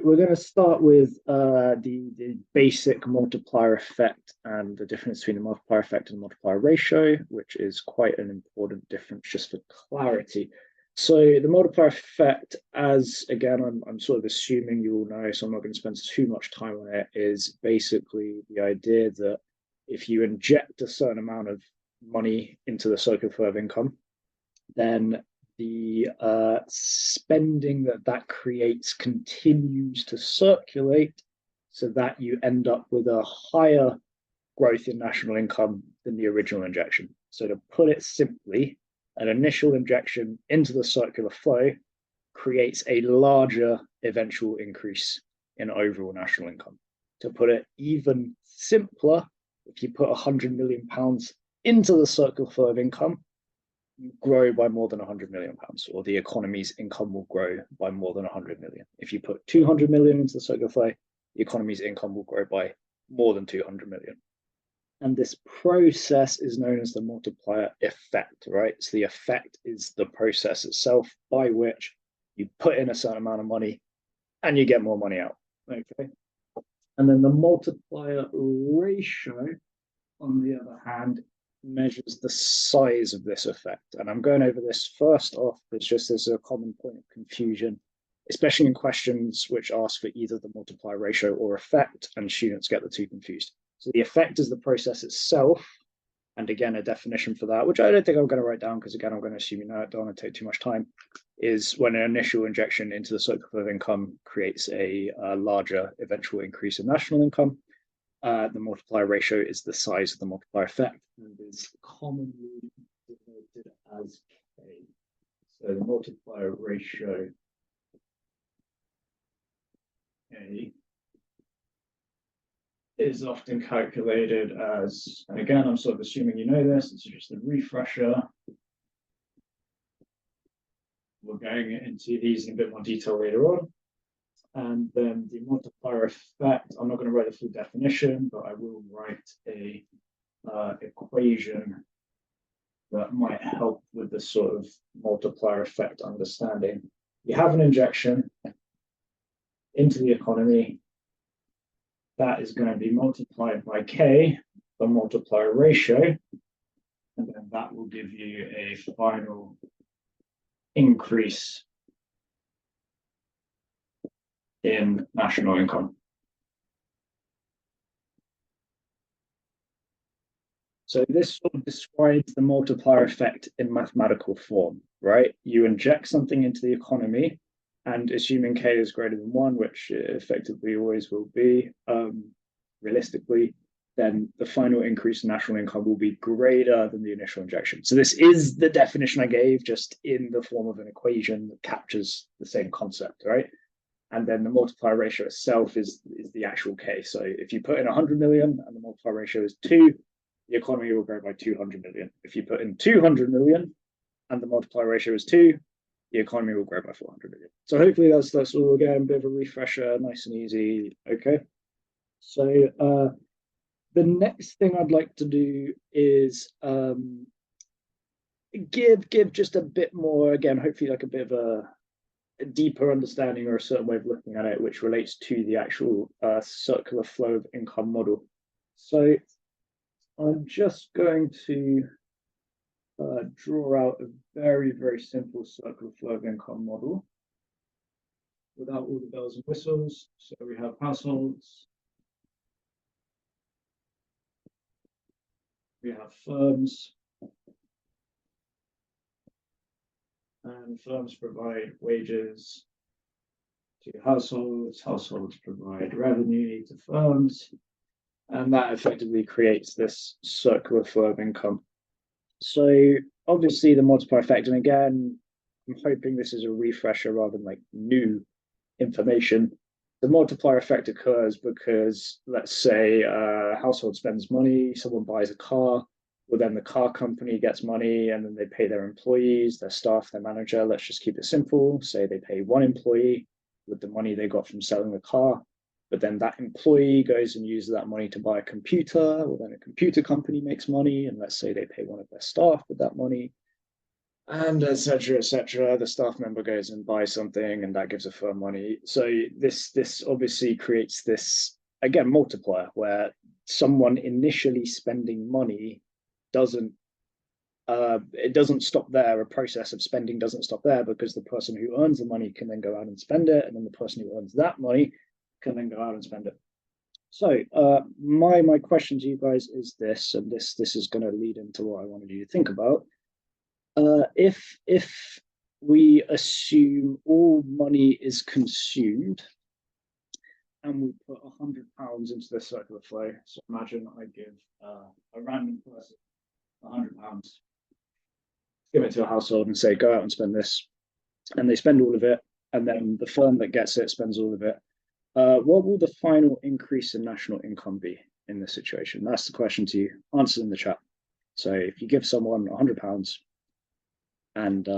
We're going to start with the basic multiplier effect and the difference between the multiplier effect and the multiplier ratio, which is quite an important difference just for clarity. So the multiplier effect, as again, I'm sort of assuming you all know, so I'm not going to spend too much time on it, is basically the idea that if you inject a certain amount of money into the circular flow of income, then the spending that creates continues to circulate so that you end up with a higher growth in national income than the original injection. So to put it simply, an initial injection into the circular flow creates a larger eventual increase in overall national income. To put it even simpler, if you put £100 million into the circular flow of income, grow by more than £100 million, or the economy's income will grow by more than 100 million. If you put 200 million into the circular flow, the economy's income will grow by more than 200 million. And this process is known as the multiplier effect, right? So the effect is the process itself by which you put in a certain amount of money and you get more money out. Okay. And then the multiplier ratio, on the other hand, measures the size of this effect. And I'm going over this first off, it's just as a common point of confusion, especially in questions which ask for either the multiplier ratio or effect, and students get the two confused. So the effect is the process itself, and again, a definition for that, which I don't think I'm going to write down because again, I'm going to assume you know it, don't want to take too much time, is when an initial injection into the circle of income creates a larger eventual increase in national income. The multiplier ratio is the size of the multiplier effect and is commonly denoted as K. So the multiplier ratio K is often calculated as, and again, I'm sort of assuming you know this, it's just a refresher. We're going into these in a bit more detail later on. And then the multiplier effect, I'm not going to write a full definition, but I will write a equation that might help with the sort of multiplier effect understanding. You have an injection into the economy that is going to be multiplied by K, the multiplier ratio, and then that will give you a final increase in national income. So this sort of describes the multiplier effect in mathematical form, right? You inject something into the economy, and assuming K is greater than 1, which it effectively always will be, realistically, then the final increase in national income will be greater than the initial injection. So this is the definition I gave, just in the form of an equation that captures the same concept, right? And then the multiplier ratio itself is the actual K. So if you put in 100 million and the multiplier ratio is 2, the economy will grow by 200 million. If you put in 200 million and the multiplier ratio is 2, the economy will grow by 400 million. So hopefully that's all again, a bit of a refresher, nice and easy. Okay. So the next thing I'd like to do is give just a bit more, again, hopefully like a bit of a deeper understanding or a certain way of looking at it, which relates to the actual circular flow of income model. So I'm just going to draw out a very, very simple circular flow of income model without all the bells and whistles. So we have households, we have firms, and firms provide wages to households, households provide revenue to firms, and that effectively creates this circular flow of income. So obviously the multiplier effect, and again, I'm hoping this is a refresher rather than like new information. The multiplier effect occurs because, let's say, a household spends money, someone buys a car, well, then the car company gets money and then they pay their employees, their staff, their manager. Let's just keep it simple. Say they pay one employee with the money they got from selling the car, but then that employee goes and uses that money to buy a computer. Well, then a computer company makes money, and let's say they pay one of their staff with that money. and etc. The staff member goes and buys something, and that gives a firm money. So this obviously creates this again multiplier where someone initially spending money doesn't it doesn't stop there. A process of spending doesn't stop there because the person who earns the money can then go out and spend it, and then the person who earns that money can then go out and spend it. So my question to you guys is this, and this is going to lead into what I wanted you to think about. If we assume all money is consumed and we put £100 into this circular flow, so imagine I give a random person £100, give it to a household and say, go out and spend this, and they spend all of it, and then the firm that gets it spends all of it. What will the final increase in national income be in this situation? That's the question to you. Answer in the chat. So if you give someone £100 and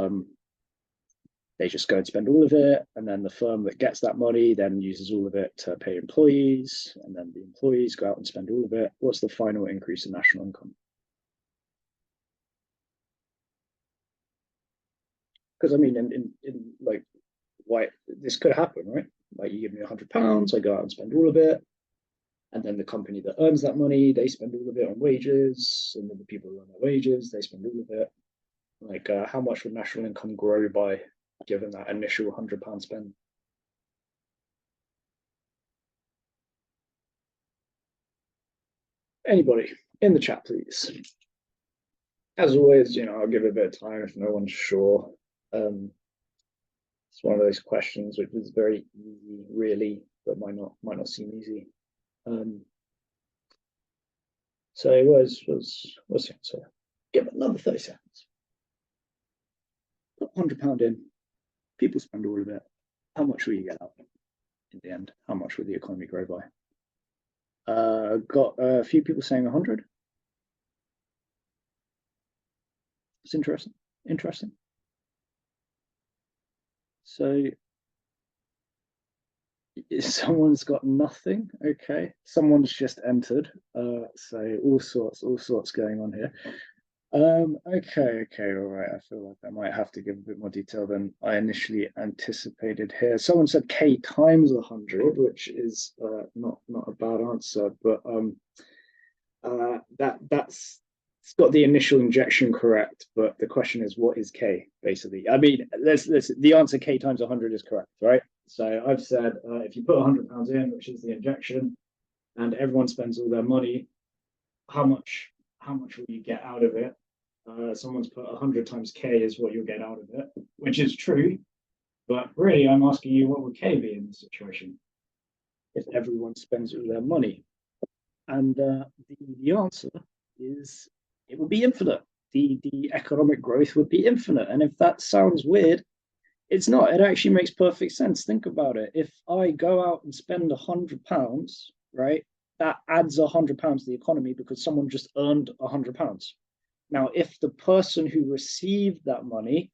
they just go and spend all of it, and then the firm that gets that money then uses all of it to pay employees, and then the employees go out and spend all of it, what's the final increase in national income? Because I mean, in like, why this could happen, right? Like you give me £100, I go out and spend all of it, and then the company that earns that money, they spend all of it on wages, and then the people who earn their wages, they spend all of it. Like, how much would national income grow by given that initial £100 spend? Anybody in the chat, please. As always, I'll give it a bit of time if no one's sure. It's one of those questions which is very easy, really, but might not seem easy. So what's the answer? Give it another 30 seconds. Put £100 in. People spend all of it. How much will you get out in the end? How much will the economy grow by? Got a few people saying 100. It's interesting. Interesting. So someone's got nothing. Okay, someone's just entered. So all sorts going on here. Okay, all right. I feel like I might have to give a bit more detail than I initially anticipated here. Someone said K times 100, which is not a bad answer, but that's it's got the initial injection correct, but the question is, what is K, basically? I mean, the answer K times 100 is correct, right? So I've said if you put £100 in, which is the injection, and everyone spends all their money, how much will you get out of it? Someone's put 100 times K is what you'll get out of it, which is true. But really, I'm asking you, what would K be in this situation if everyone spends all their money? And the answer is it would be infinite. The economic growth would be infinite. And if that sounds weird, it's not. It actually makes perfect sense. Think about it. If I go out and spend £100, right, that adds £100 to the economy because someone just earned £100. Now, if the person who received that money,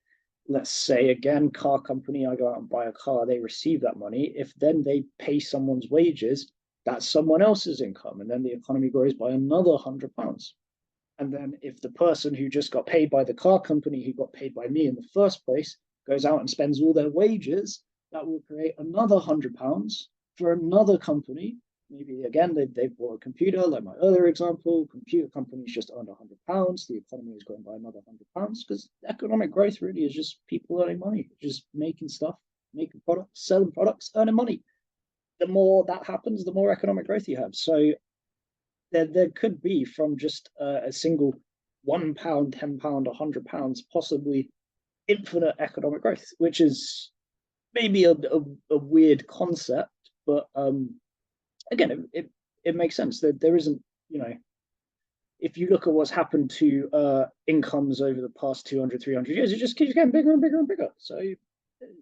let's say again, car company, I go out and buy a car, they receive that money. If then they pay someone's wages, that's someone else's income, and then the economy grows by another £100. And then if the person who just got paid by the car company, who got paid by me in the first place, goes out and spends all their wages, that will create another £100 for another company. Maybe again, they've bought a computer, like my other example, computer companies just earned £100. The economy is growing by another £100 because economic growth really is just people earning money, just making stuff, making products, selling products, earning money. The more that happens, the more economic growth you have. So there could be from just a single £1, £10, £100, possibly infinite economic growth, which is maybe a weird concept, but again, it makes sense that there isn't, if you look at what's happened to incomes over the past 200, 300 years, it just keeps getting bigger and bigger and bigger. So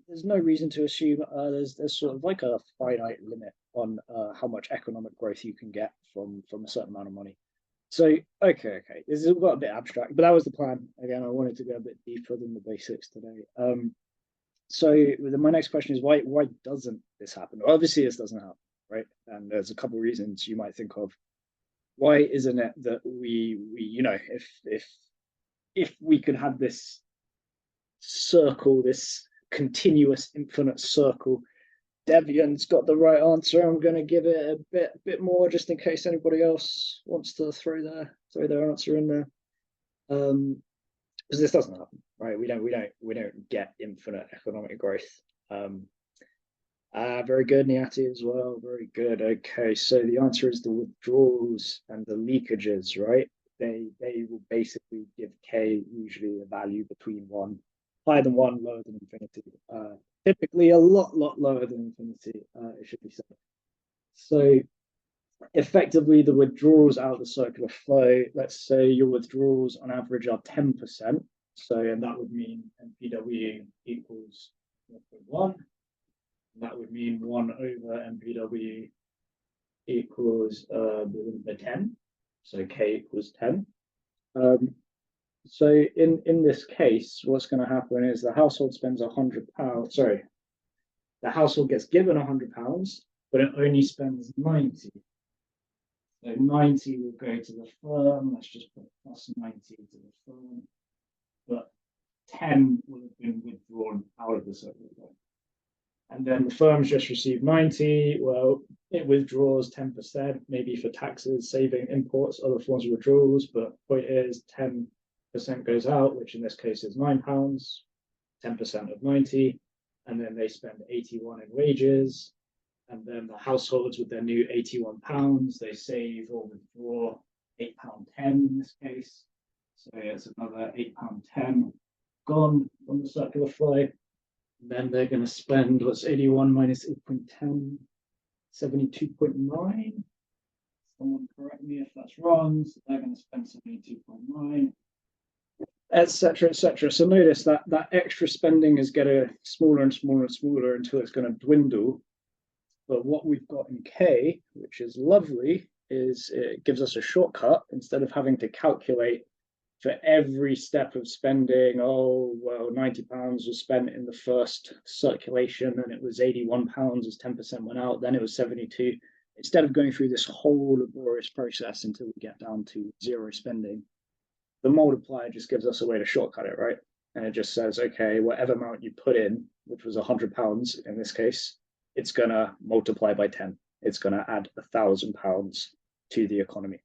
there's no reason to assume there's sort of like a finite limit on how much economic growth you can get from a certain amount of money. So okay, this has got a bit abstract, but that was the plan. Again, I wanted to go a bit deeper than the basics today. So my next question is why doesn't this happen? Obviously, this doesn't happen, right? And there's a couple of reasons you might think of. Why isn't it that we if we could have this circle, this continuous infinite circle. Devian's got the right answer. I'm going to give it a bit more just in case anybody else wants to throw their answer in there. Because this doesn't happen, right? We don't get infinite economic growth. Very good, Niati, as well. Very good. Okay, so the answer is the withdrawals and the leakages, right? They will basically give k usually a value between one, higher than one, lower than infinity. Typically a lot lower than infinity, it should be said. So effectively the withdrawals out of the circular flow, let's say your withdrawals on average are 10%. So, and that would mean MPW equals 1.1. That would mean 1 over MPW equals 10. So K equals 10. So in this case, what's going to happen is the household spends £100. Sorry, the household gets given £100, but it only spends 90. So 90 will go to the firm. Let's just put plus 90 to the firm. But 10 will have been withdrawn out of the circular flow. And then the firm's just received 90. Well, it withdraws 10%, maybe for taxes, saving, imports, other forms of withdrawals. But point is 10% goes out, which in this case is £9, 10% of 90. And then they spend 81 in wages. And then the households with their new £81, they save or withdraw £8.10 in this case. So it's another £8.10 gone from the circular flow. Then they're going to spend, what's 81 minus 8.10? 72.9. Someone correct me if that's wrong. So they're going to spend 72.9, etc., etc. So notice that extra spending is getting smaller and smaller and smaller until it's going to dwindle. But what we've got in K, which is lovely, is it gives us a shortcut. Instead of having to calculate for every step of spending, oh, well, £90 was spent in the first circulation and it was £81 as 10% went out, then it was 72. Instead of going through this whole laborious process until we get down to zero spending, the multiplier just gives us a way to shortcut it, right? And it just says, okay, whatever amount you put in, which was £100 in this case, it's going to multiply by 10. It's going to add £1,000 to the economy.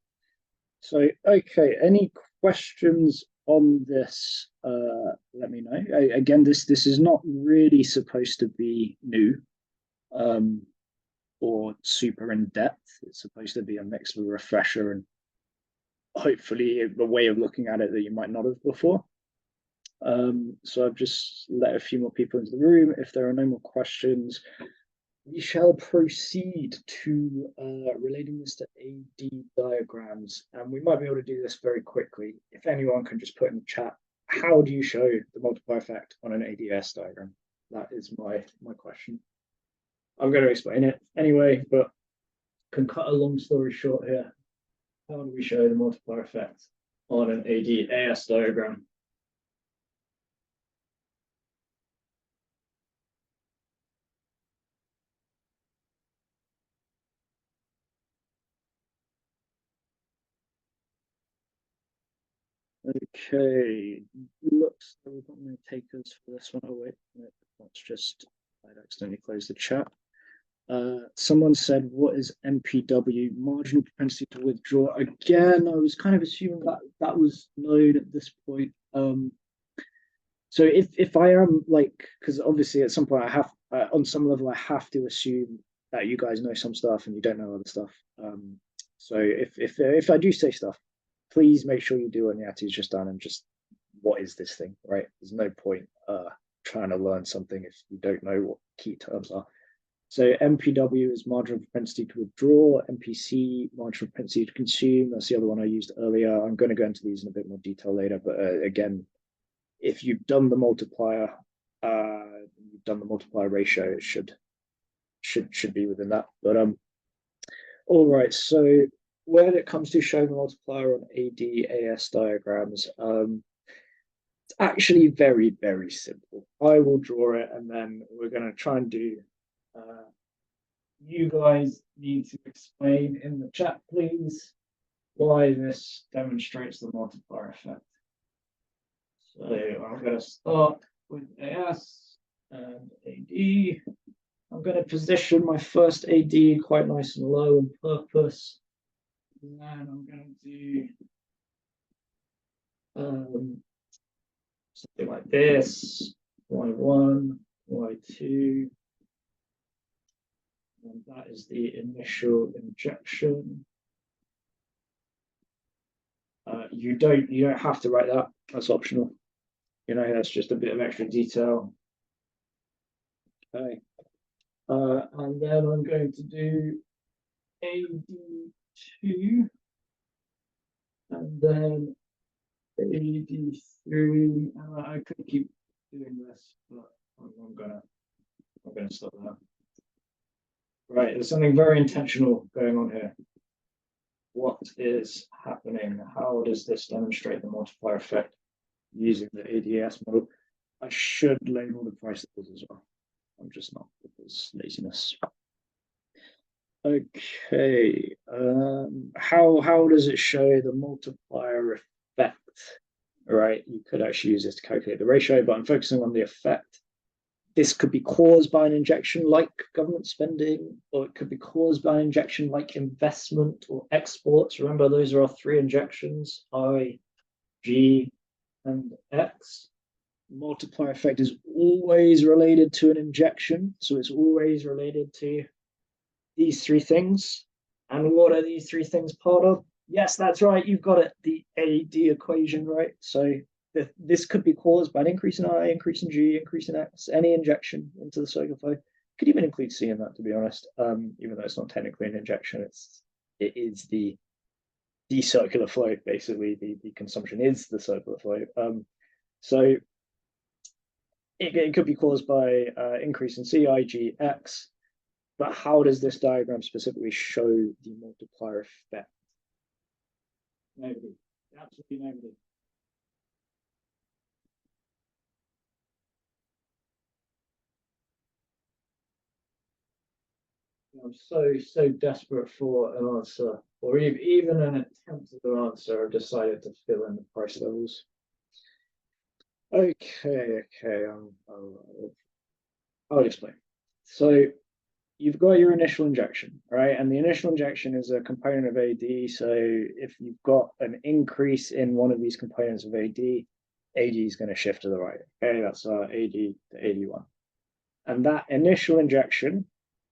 So, okay, any questions on this? Let me know. Again, this is not really supposed to be new or super in depth. It's supposed to be a mix of a refresher and hopefully a way of looking at it that you might not have before. So I've just let a few more people into the room. If there are no more questions, we shall proceed to relating this to AD diagrams. And we might be able to do this very quickly. If anyone can just put in the chat, how do you show the multiplier effect on an ADS diagram? That is my question. I'm going to explain it anyway, but can cut a long story short here. How do we show the multiplier effect on an AD-AS diagram? Okay, looks like we've got no takers for this one. Oh wait, no, that's just, I'd accidentally closed the chat. Someone said, what is MPW, marginal propensity to withdraw? Again, I was kind of assuming that was known at this point. So if I am like, because obviously at some point I have, on some level, I have to assume that you guys know some stuff and you don't know other stuff. So if I do say stuff, please make sure you do what Niati's just done and just, what is this thing, right? There's no point trying to learn something if you don't know what key terms are. So MPW is marginal propensity to withdraw, MPC, marginal propensity to consume. That's the other one I used earlier. I'm going to go into these in a bit more detail later, but again, if you've done the multiplier, you've done the multiplier ratio, it should be within that. But all right, so when it comes to showing the multiplier on AD-AS diagrams, it's actually very, very simple. I will draw it and then we're going to try and do, you guys need to explain in the chat, please, why this demonstrates the multiplier effect. So I'm going to start with AS and AD. I'm going to position my first AD quite nice and low on purpose. And then I'm going to do something like this, Y1, Y2. And that is the initial injection. You don't have to write that. That's optional. That's just a bit of extra detail. Okay. And then I'm going to do AD2 and then AD3. I could keep doing this, but I'm gonna stop that. Right, there's something very intentional going on here. What is happening? How does this demonstrate the multiplier effect using the ADS model? I should label the price levels as well. I'm just not, because laziness. Okay, how does it show the multiplier effect? All right, you could actually use this to calculate the ratio, but I'm focusing on the effect. This could be caused by an injection like government spending, or it could be caused by an injection like investment or exports. Remember, those are our three injections, I, G, and X. Multiplier effect is always related to an injection, so it's always related to these three things. And what are these three things part of? Yes, that's right, you've got it, the AD equation, right? So this could be caused by an increase in I, increase in G, increase in X, any injection into the circular flow. Could even include C in that, to be honest, even though it's not technically an injection, it is the circular flow, basically. The consumption is the circular flow. So it could be caused by increase in C, I, G, X. But how does this diagram specifically show the multiplier effect? Nobody. Absolutely nobody. I'm so desperate for an answer, or even an attempt at an answer. I've decided to fill in the price levels. Okay. I'll explain. So you've got your initial injection, right? And the initial injection is a component of AD. So if you've got an increase in one of these components of AD is going to shift to the right. Okay, that's AD to AD1. And that initial injection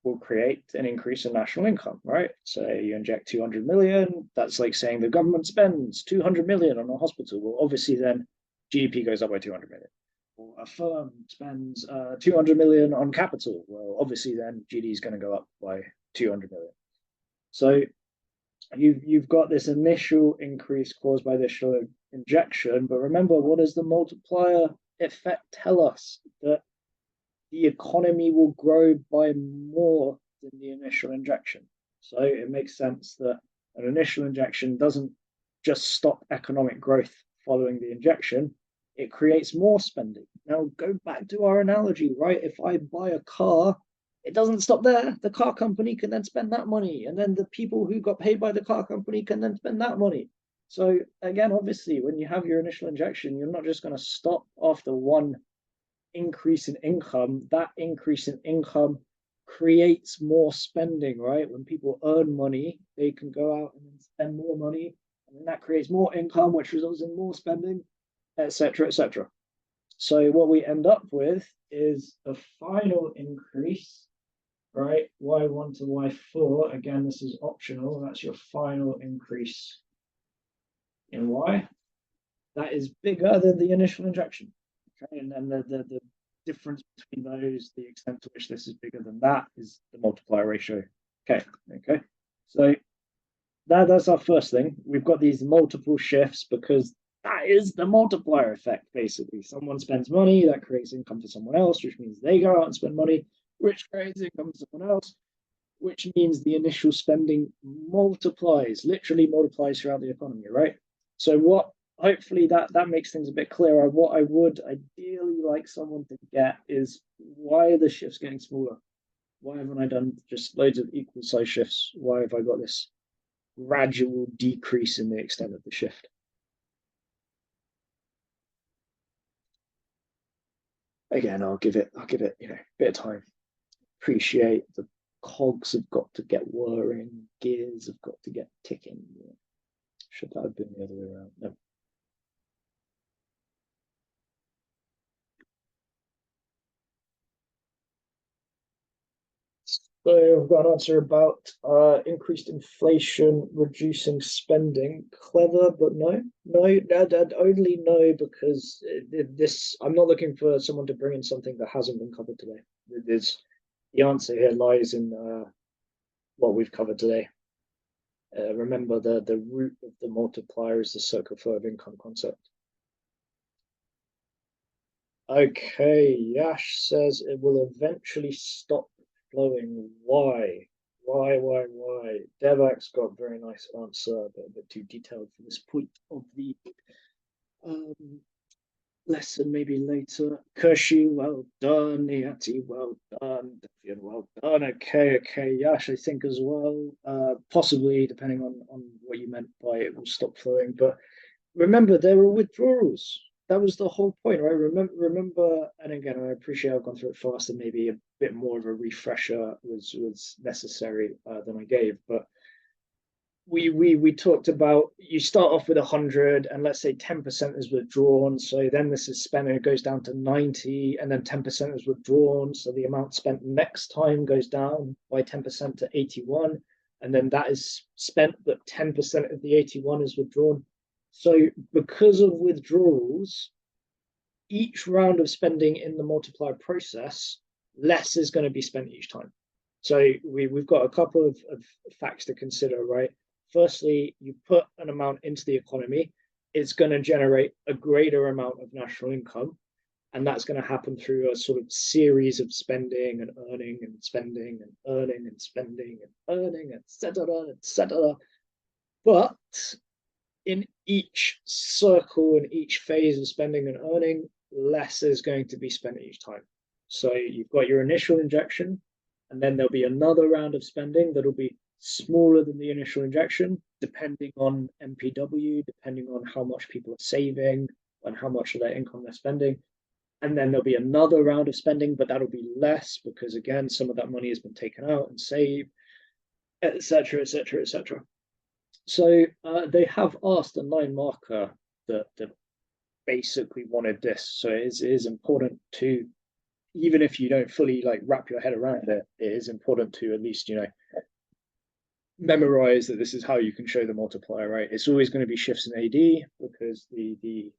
will create an increase in national income, right? So you inject 200 million, that's like saying the government spends 200 million on a hospital. Well, obviously then GDP goes up by 200 million. Or a firm spends 200 million on capital. Well, obviously then GDP is going to go up by 200 million. So you've got this initial increase caused by this injection, but remember, what does the multiplier effect tell us? That the economy will grow by more than the initial injection. So it makes sense that an initial injection doesn't just stop economic growth following the injection, it creates more spending. Now, go back to our analogy, right? If I buy a car, it doesn't stop there. The car company can then spend that money, and then the people who got paid by the car company can then spend that money. So again, obviously, when you have your initial injection, you're not just going to stop after one increase in income. That increase in income creates more spending, right? When people earn money, they can go out and spend more money, and then that creates more income, which results in more spending, etc., etc. So what we end up with is a final increase, right? Y1 to Y4. Again, this is optional. That's your final increase in Y. That is bigger than the initial injection. Okay, and then the difference between those, the extent to which this is bigger than that, is the multiplier ratio. Okay. So that's our first thing. We've got these multiple shifts because that is the multiplier effect, basically. Someone spends money, that creates income for someone else, which means they go out and spend money, which creates income for someone else, which means the initial spending multiplies, literally multiplies throughout the economy, right? So what, hopefully that makes things a bit clearer. What I would ideally like someone to get is, why are the shifts getting smaller? Why haven't I done just loads of equal size shifts? Why have I got this gradual decrease in the extent of the shift? Again, I'll give it, a bit of time. Appreciate the cogs have got to get whirring, gears have got to get ticking. Should that have been the other way around? No. So I've got an answer about increased inflation, reducing spending. Clever, but no, Dad, only no, because this. I'm not looking for someone to bring in something that hasn't been covered today. There's the answer here lies in what we've covered today. Remember, the root of the multiplier is the circle flow of income concept. Okay, Yash says it will eventually stop flowing. Why? Why? Devak's got a very nice answer, but a bit too detailed for this point of the um, lesson, maybe later. Kershi, well done. Niati, well done. Devian, well done. Okay, Yash, I think as well. Possibly, depending on what you meant by it will stop flowing. But remember, there were withdrawals. That was the whole point, right? Remember, and again, I appreciate I've gone through it fast, and maybe a bit more of a refresher was necessary than I gave. But we talked about you start off with 100, and let's say 10% is withdrawn. So then this is spent, and it goes down to 90, and then 10% is withdrawn. So the amount spent next time goes down by 10% to 81, and then that is spent, but 10% of the 81 is withdrawn. So because of withdrawals, each round of spending in the multiplier process, less is going to be spent each time. So we've got a couple of facts to consider, right? Firstly, you put an amount into the economy, it's going to generate a greater amount of national income. And that's going to happen through a sort of series of spending and earning and spending and earning and spending and earning, etc., etc. But in each circle, in each phase of spending and earning, less is going to be spent each time. So you've got your initial injection, and then there'll be another round of spending that'll be smaller than the initial injection, depending on MPW, depending on how much people are saving and how much of their income they're spending. And then there'll be another round of spending, but that'll be less because, again, some of that money has been taken out and saved, etc., etc., etc. So they have asked a line marker that basically wanted this. So it is important to, even if you don't fully like wrap your head around it, it is important to at least memorize that this is how you can show the multiplier, right? It's always going to be shifts in AD because the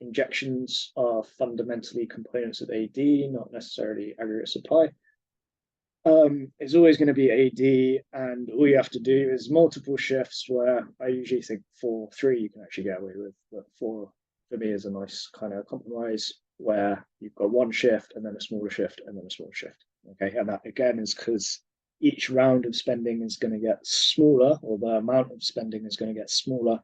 injections are fundamentally components of AD, not necessarily aggregate supply. It's always going to be AD, and all you have to do is multiple shifts where I usually think 4-3 you can actually get away with, but 4 for me is a nice kind of compromise where you've got one shift and then a smaller shift and then a smaller shift. Okay, and that again is because each round of spending is going to get smaller, or the amount of spending is going to get smaller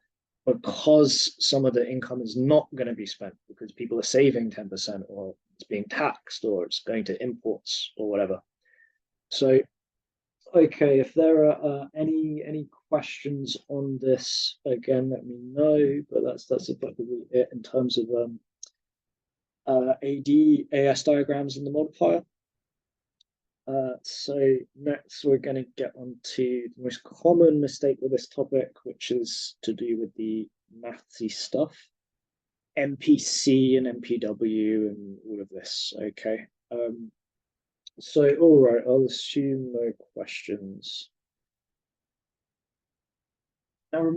because some of the income is not going to be spent because people are saving 10% or it's being taxed or it's going to imports or whatever. So, okay, if there are any questions on this, again, let me know. But that's effectively it in terms of AD AS diagrams in the multiplier. So next we're going to get on to the most common mistake with this topic, which is to do with the mathsy stuff, MPC and MPW and all of this. Okay. So, all right, I'll assume no questions. Now,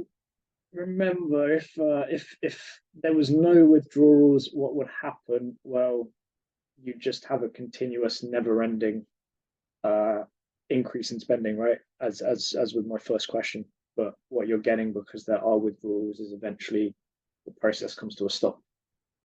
remember, if there was no withdrawals, what would happen? Well, you just have a continuous, never-ending increase in spending, right? As with my first question. But what you're getting because there are withdrawals is eventually the process comes to a stop.